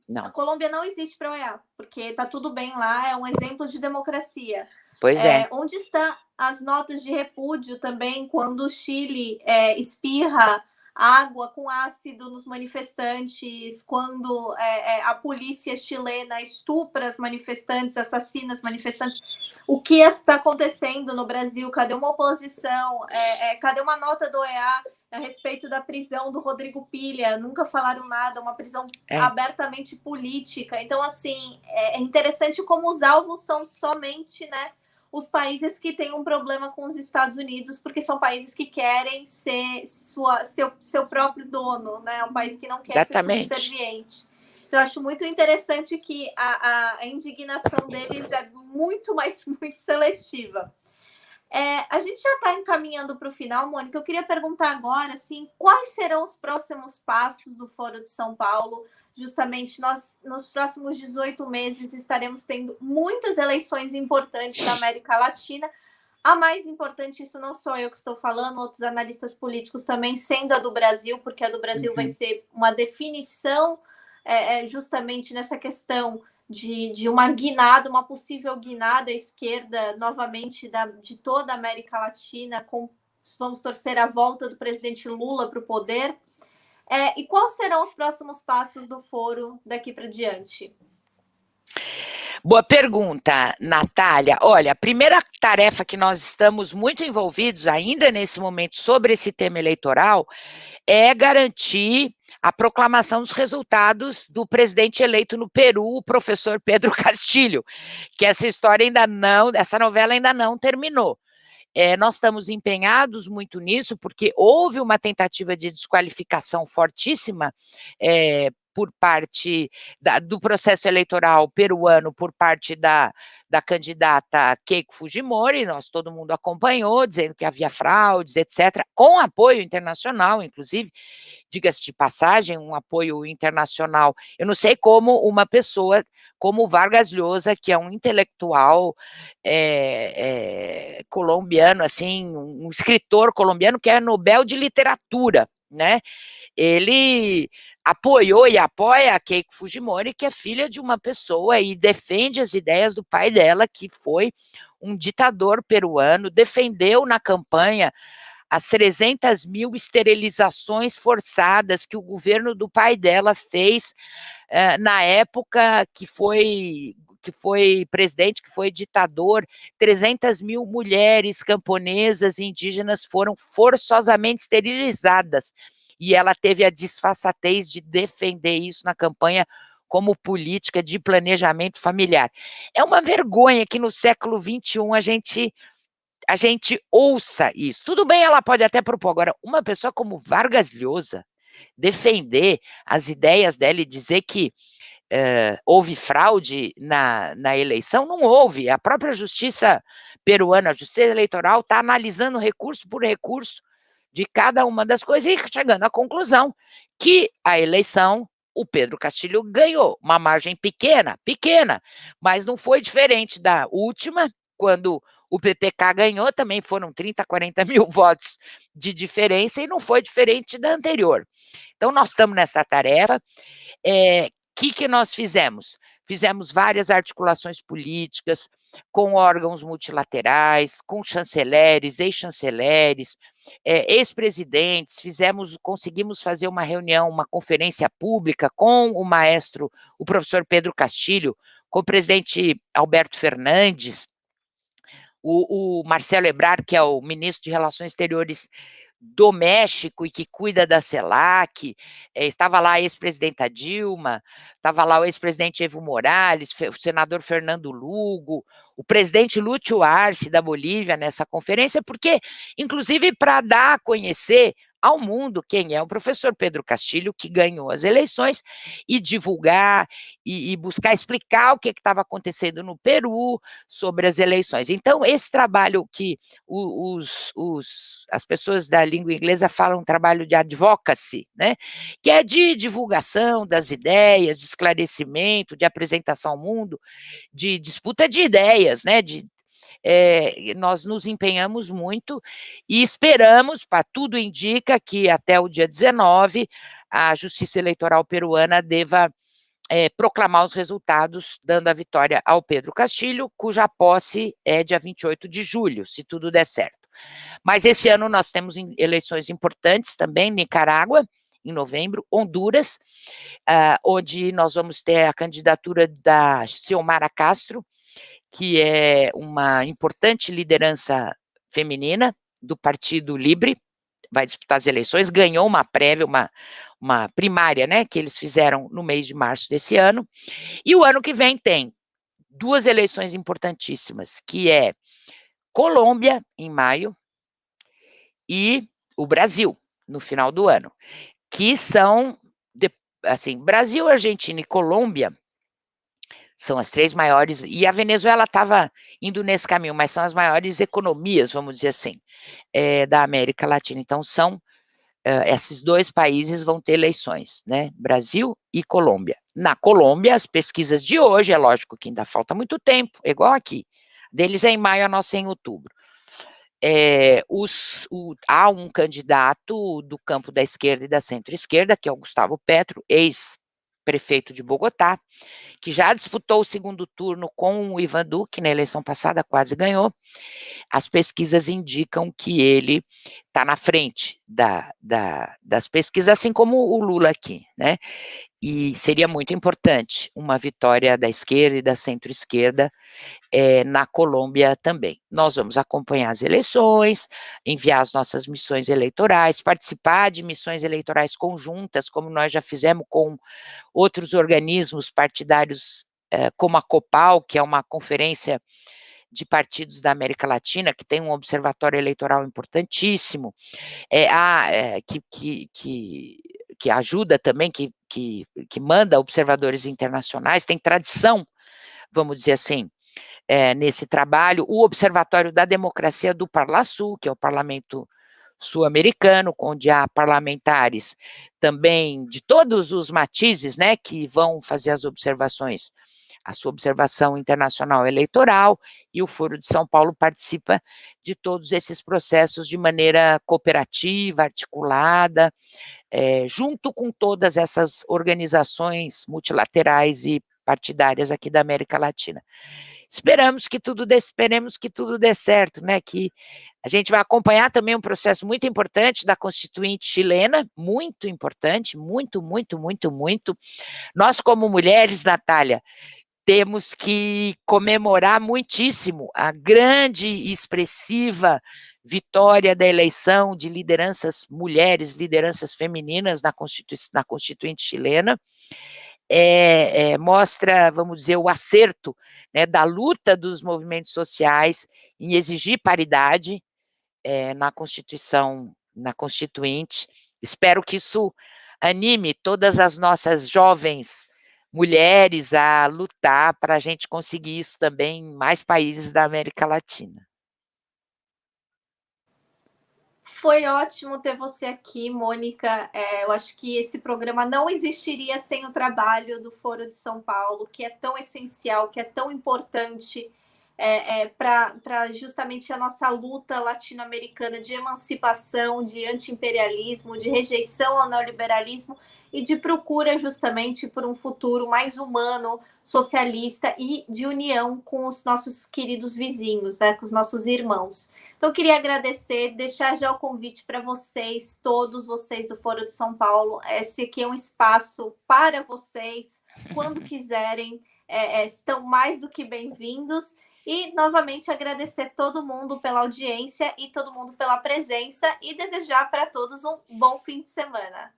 Não. A Colômbia não existe para a OEA, porque está tudo bem lá, é um exemplo de democracia. Pois é. Onde estão as notas de repúdio também quando o Chile espirra água com ácido nos manifestantes, quando a polícia chilena estupra as manifestantes, assassina as manifestantes? O que está acontecendo no Brasil? Cadê uma oposição? Cadê uma nota do OEA a respeito da prisão do Rodrigo Pilha? Nunca falaram nada, uma prisão abertamente política. Então, assim, é interessante como os alvos são somente, né, os países que têm um problema com os Estados Unidos, porque são países que querem ser seu próprio dono, né? Um país que não quer ser subserviente. Então, eu acho muito interessante que a indignação deles é muito seletiva. A gente já está encaminhando para o final, Mônica. Eu queria perguntar agora, assim, quais serão os próximos passos do Foro de São Paulo? Justamente, nós, nos próximos 18 meses, estaremos tendo muitas eleições importantes da América Latina. A mais importante, isso não sou eu que estou falando, outros analistas políticos também, sendo a do Brasil, porque a do Brasil vai ser uma definição justamente nessa questão de uma guinada, uma possível guinada à esquerda, novamente, de toda a América Latina, vamos torcer a volta do presidente Lula para o poder. E quais serão os próximos passos do foro daqui para diante? Boa pergunta, Natália. Olha, a primeira tarefa que nós estamos muito envolvidos ainda nesse momento sobre esse tema eleitoral é garantir a proclamação dos resultados do presidente eleito no Peru, o professor Pedro Castilho, que essa novela ainda não terminou. Nós estamos empenhados muito nisso, porque houve uma tentativa de desqualificação fortíssima por parte do processo eleitoral peruano, por parte da candidata Keiko Fujimori, todo mundo acompanhou, dizendo que havia fraudes, etc., com apoio internacional, inclusive, diga-se de passagem, um apoio internacional. Eu não sei como uma pessoa como Vargas Llosa, que é um intelectual colombiano, assim, um escritor colombiano que é Nobel de Literatura, né? Ele apoiou e apoia a Keiko Fujimori, que é filha de uma pessoa e defende as ideias do pai dela, que foi um ditador peruano, defendeu na campanha as 300 mil esterilizações forçadas que o governo do pai dela fez na época que foi presidente, que foi ditador. 300 mil mulheres camponesas e indígenas foram forçosamente esterilizadas, e ela teve a disfarçatez de defender isso na campanha como política de planejamento familiar. É uma vergonha que no século XXI a gente ouça isso. Tudo bem, ela pode até propor. Agora, uma pessoa como Vargas Llosa defender as ideias dela e dizer que houve fraude na eleição, não houve. A própria justiça peruana, a justiça eleitoral, está analisando recurso por recurso de cada uma das coisas e chegando à conclusão que a eleição, o Pedro Castilho ganhou, uma margem pequena, mas não foi diferente da última, quando o PPK ganhou, também foram 30, 40 mil votos de diferença, e não foi diferente da anterior. Então, nós estamos nessa tarefa. Que nós fizemos? Fizemos várias articulações políticas com órgãos multilaterais, com chanceleres, ex-chanceleres, ex-presidentes, conseguimos fazer uma reunião, uma conferência pública com o maestro, o professor Pedro Castilho, com o presidente Alberto Fernandes, o Marcelo Ebrard, que é o ministro de Relações Exteriores do México e que cuida da CELAC, estava lá a ex-presidenta Dilma, estava lá o ex-presidente Evo Morales, o senador Fernando Lugo, o presidente Lúcio Arce da Bolívia nessa conferência, porque, inclusive, para dar a conhecer ao mundo quem é o professor Pedro Castilho, que ganhou as eleições, e divulgar e buscar explicar o que estava acontecendo no Peru sobre as eleições. Então, esse trabalho que as pessoas da língua inglesa falam um trabalho de advocacy, né, que é de divulgação das ideias, de esclarecimento, de apresentação ao mundo, de disputa de ideias, né, nós nos empenhamos muito e esperamos, para tudo indica que até o dia 19, a Justiça Eleitoral peruana deva proclamar os resultados, dando a vitória ao Pedro Castilho, cuja posse é dia 28 de julho, se tudo der certo. Mas esse ano nós temos eleições importantes também, Nicarágua, em novembro, Honduras, onde nós vamos ter a candidatura da Xiomara Castro, que é uma importante liderança feminina do Partido Livre, vai disputar as eleições, ganhou uma prévia, uma primária, né, que eles fizeram no mês de março desse ano, e o ano que vem tem duas eleições importantíssimas, que é Colômbia, em maio, e o Brasil, no final do ano, que são, assim, Brasil, Argentina e Colômbia são as três maiores, e a Venezuela estava indo nesse caminho, mas são as maiores economias, vamos dizer assim, da América Latina. Então, esses dois países vão ter eleições, né? Brasil e Colômbia. Na Colômbia, as pesquisas de hoje, é lógico que ainda falta muito tempo, igual aqui. Deles é em maio, a nossa é em outubro. Há um candidato do campo da esquerda e da centro-esquerda, que é o Gustavo Petro, ex-prefeito de Bogotá, que já disputou o segundo turno com o Ivan Duque na eleição passada, quase ganhou. As pesquisas indicam que ele está na frente das pesquisas, assim como o Lula aqui, né? E seria muito importante uma vitória da esquerda e da centro-esquerda na Colômbia também. Nós vamos acompanhar as eleições, enviar as nossas missões eleitorais, participar de missões eleitorais conjuntas, como nós já fizemos com outros organismos partidários, como a COPAL, que é uma conferência de partidos da América Latina, que tem um observatório eleitoral importantíssimo, que ajuda também, que manda observadores internacionais, tem tradição, vamos dizer assim, nesse trabalho, o Observatório da Democracia do Parlasul, que é o parlamento sul-americano, onde há parlamentares também de todos os matizes, né, que vão fazer as observações, a sua observação internacional eleitoral, e o Foro de São Paulo participa de todos esses processos de maneira cooperativa, articulada, junto com todas essas organizações multilaterais e partidárias aqui da América Latina. Esperemos que tudo dê certo, né, que a gente vai acompanhar também um processo muito importante da Constituinte chilena, muito importante, muito, muito, muito, muito. Nós, como mulheres, Natália, temos que comemorar muitíssimo a grande e expressiva vitória da eleição de lideranças mulheres, lideranças femininas na Constituinte chilena, mostra, vamos dizer, o acerto, né, da luta dos movimentos sociais em exigir paridade na Constituição, na Constituinte. Espero que isso anime todas as nossas jovens mulheres a lutar para a gente conseguir isso também em mais países da América Latina. Foi ótimo ter você aqui, Mônica. Eu acho que esse programa não existiria sem o trabalho do Foro de São Paulo, que é tão essencial, que é tão importante para justamente a nossa luta latino-americana de emancipação, de anti-imperialismo, de rejeição ao neoliberalismo e de procura justamente por um futuro mais humano, socialista e de união com os nossos queridos vizinhos, né, com os nossos irmãos. Então, eu queria agradecer, deixar já o convite para vocês, todos vocês do Foro de São Paulo. Esse aqui é um espaço para vocês, quando quiserem, estão mais do que bem-vindos. E, novamente, agradecer todo mundo pela audiência e todo mundo pela presença e desejar para todos um bom fim de semana.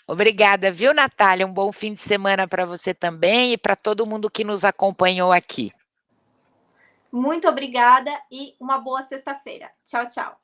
Obrigada, viu, Natália? Um bom fim de semana para você também e para todo mundo que nos acompanhou aqui. Muito obrigada e uma boa sexta-feira. Tchau, tchau.